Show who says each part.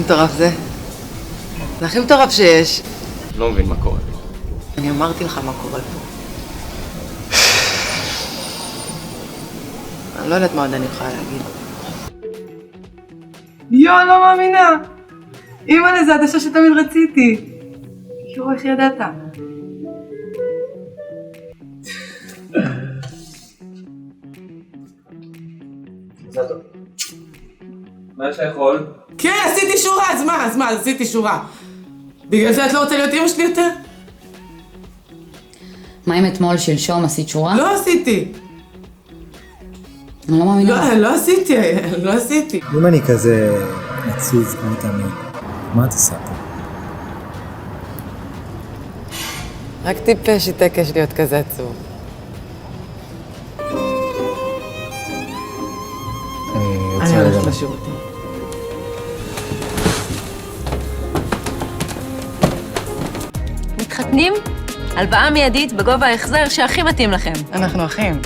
Speaker 1: מטורף זה? זה הכי מטורף שיש.
Speaker 2: לא מבין מה קורה.
Speaker 1: אני אמרתי לך מה קורה פה. אני לא יודעת מה עוד אני יכולה להגיד. יואו, לא מאמינה! אמא לזה הדשה שתמיד רציתי. יואו, איך ידעת?
Speaker 2: זה טוב. מה יש לאכול?
Speaker 3: כן, עשיתי שורה, אז מה, עשיתי שורה. בגלל זה את לא רוצה להיות אמא שלי יותר?
Speaker 4: מה אם אתמול שלשום עשית שורה?
Speaker 3: לא עשיתי.
Speaker 4: אני לא מאמינה.
Speaker 3: לא עשיתי.
Speaker 5: אם אני כזה עצוב כמו תמיד, מה את עושה פה?
Speaker 1: רק טיפש התעקש להיות כזה עצוב. אני הולכת לשירותים.
Speaker 6: מתחתנים? הלוואה מיידית בגובה ההחזר שהכי מתאים לכם.
Speaker 1: אנחנו אחים.